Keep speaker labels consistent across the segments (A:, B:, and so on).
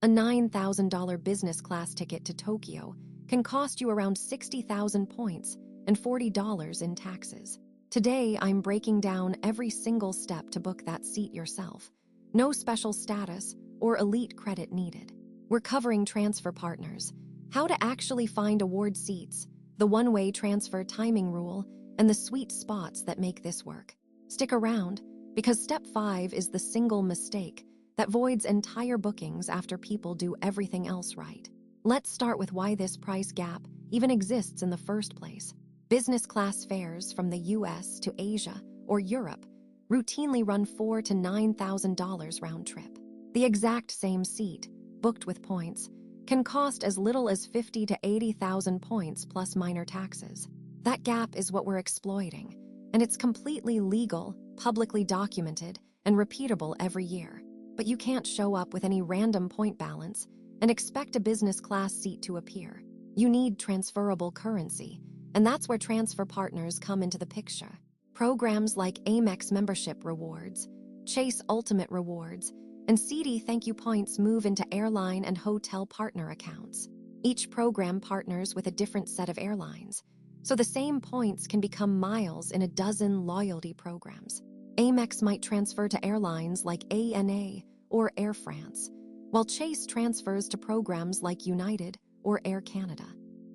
A: A $9,000 business class ticket to Tokyo can cost you around 60,000 points and $40 in taxes. Today, I'm breaking down every single step to book that seat yourself. No special status or elite credit needed. We're covering transfer partners, how to actually find award seats, the one-way transfer timing rule, and the sweet spots that make this work. Stick around, because step 5 is the single mistake that voids entire bookings after people do everything else right. Let's start with why this price gap even exists in the first place. Business class fares from the US to Asia or Europe routinely run $4,000 to $9,000 round trip. The exact same seat, booked with points, can cost as little as 50,000 to 80,000 points plus minor taxes. That gap is what we're exploiting, and it's completely legal, publicly documented, and repeatable every year. But you can't show up with any random point balance and expect a business class seat to appear. You need transferable currency, and that's where transfer partners come into the picture. Programs like Amex membership rewards, Chase Ultimate rewards, and CD thank you points move into airline and hotel partner accounts. Each program partners with a different set of airlines, so the same points can become miles in a dozen loyalty programs. Amex might transfer to airlines like ANA or Air France, while Chase transfers to programs like United or Air Canada.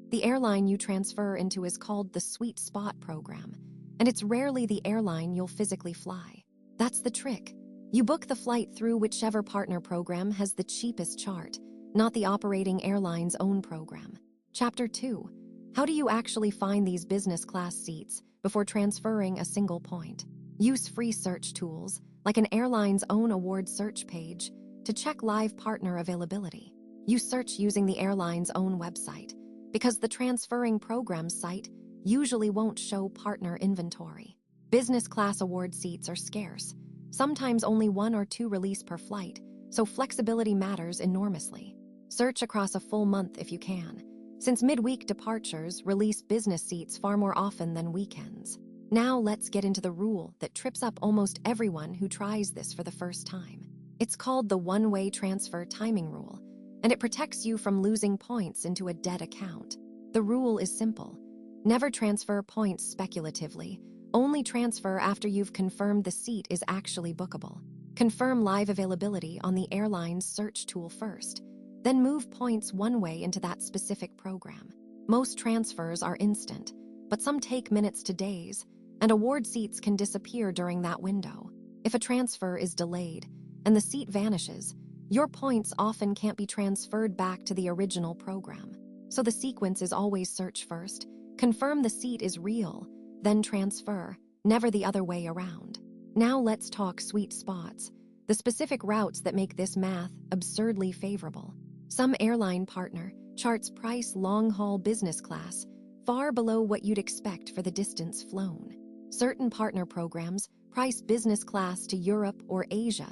A: The airline you transfer into is called the Sweet Spot program, and it's rarely the airline you'll physically fly. That's the trick. You book the flight through whichever partner program has the cheapest chart, not the operating airline's own program. Chapter 2. How do you actually find these business class seats before transferring a single point? Use free search tools, like an airline's own award search page, to check live partner availability. You search using the airline's own website, because the transferring program site usually won't show partner inventory. Business class award seats are scarce, sometimes only 1 or 2 release per flight, so flexibility matters enormously. Search across a full month if you can, since midweek departures release business seats far more often than weekends. Now let's get into the rule that trips up almost everyone who tries this for the first time. It's called the one-way transfer timing rule, and it protects you from losing points into a dead account. The rule is simple. Never transfer points speculatively. Only transfer after you've confirmed the seat is actually bookable. Confirm live availability on the airline's search tool first, then move points one way into that specific program. Most transfers are instant, but some take minutes to days, and award seats can disappear during that window. If a transfer is delayed and the seat vanishes, your points often can't be transferred back to the original program. So the sequence is always search first, confirm the seat is real, then transfer, never the other way around. Now let's talk sweet spots, the specific routes that make this math absurdly favorable. Some airline partner charts price long-haul business class far below what you'd expect for the distance flown. Certain partner programs price business class to Europe or Asia.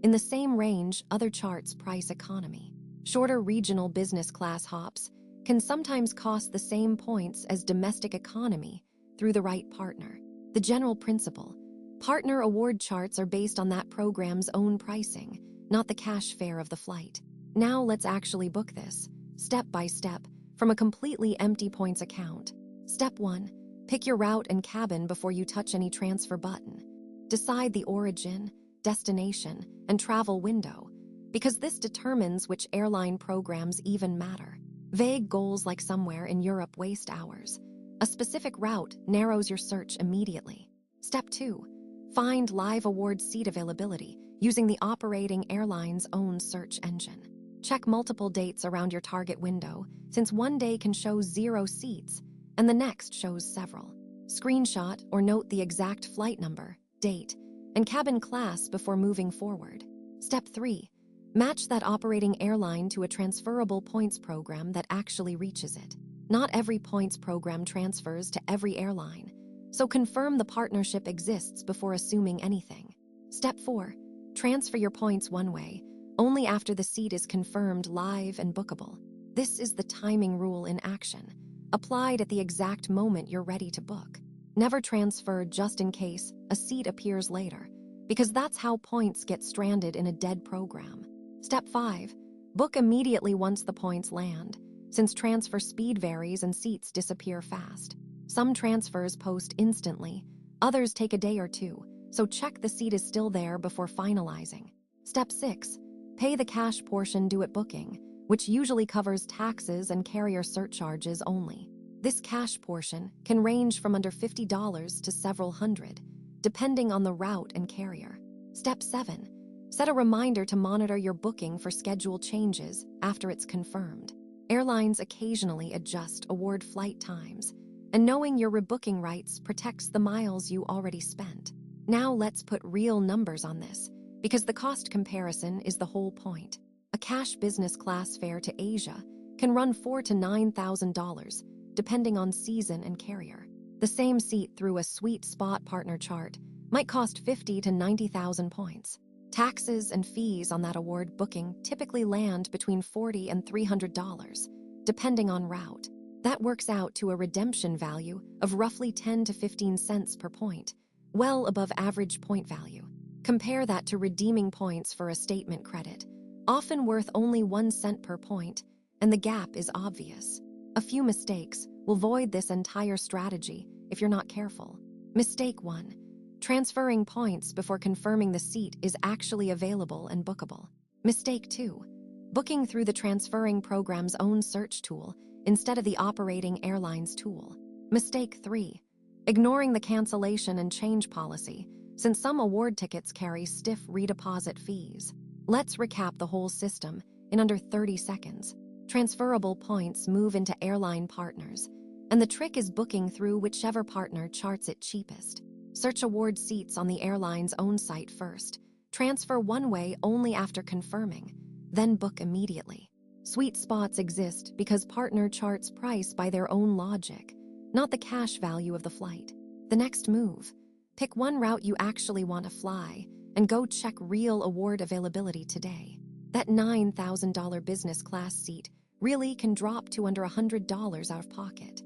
A: In the same range, other charts price economy. Shorter regional business class hops can sometimes cost the same points as domestic economy through the right partner. The general principle: partner award charts are based on that program's own pricing, not the cash fare of the flight. Now let's actually book this, step by step, from a completely empty points account. Step 1. Pick your route and cabin before you touch any transfer button. Decide the origin, destination, and travel window, because this determines which airline programs even matter. Vague goals like somewhere in Europe waste hours. A specific route narrows your search immediately. Step 2. Find live award seat availability using the operating airline's own search engine. Check multiple dates around your target window, since one day can show 0 seats and the next shows several. Screenshot or note the exact flight number, date, and cabin class before moving forward. Step 3. Match that operating airline to a transferable points program that actually reaches it. Not every points program transfers to every airline, so confirm the partnership exists before assuming anything. Step 4. Transfer your points one way, only after the seat is confirmed live and bookable. This is the timing rule in action, applied at the exact moment you're ready to book. Never transfer just in case a seat appears later, because that's how points get stranded in a dead program. Step 5. Book immediately once the points land, since transfer speed varies and seats disappear fast. Some transfers post instantly, others take a day or two, so check the seat is still there before finalizing. Step 6. Pay the cash portion due at booking, which usually covers taxes and carrier surcharges only. This cash portion can range from under $50 to several hundred, depending on the route and carrier. Step 7. Set a reminder to monitor your booking for schedule changes after it's confirmed. Airlines occasionally adjust award flight times, and knowing your rebooking rights protects the miles you already spent. Now let's put real numbers on this, because the cost comparison is the whole point. A cash business class fare to Asia can run $4,000 to $9,000, depending on season and carrier. The same seat through a sweet spot partner chart might cost 50 to 90,000 points. Taxes and fees on that award booking typically land between $40 and $300, depending on route. That works out to a redemption value of roughly 10 to 15 cents per point, well above average point value. Compare that to redeeming points for a statement credit, often worth only 1 cent per point, and the gap is obvious. A few mistakes will void this entire strategy if you're not careful. Mistake 1. Transferring points before confirming the seat is actually available and bookable. Mistake 2. Booking through the transferring program's own search tool instead of the operating airline's tool. Mistake 3. Ignoring the cancellation and change policy, since some award tickets carry stiff redeposit fees. Let's recap the whole system in under 30 seconds. Transferable points move into airline partners, and the trick is booking through whichever partner charts it cheapest. Search award seats on the airline's own site first. Transfer one way only after confirming, then book immediately. Sweet spots exist because partner charts price by their own logic, not the cash value of the flight. The next move: pick one route you actually want to fly and go check real award availability today. That $9,000 business class seat really can drop to under $100 out of pocket.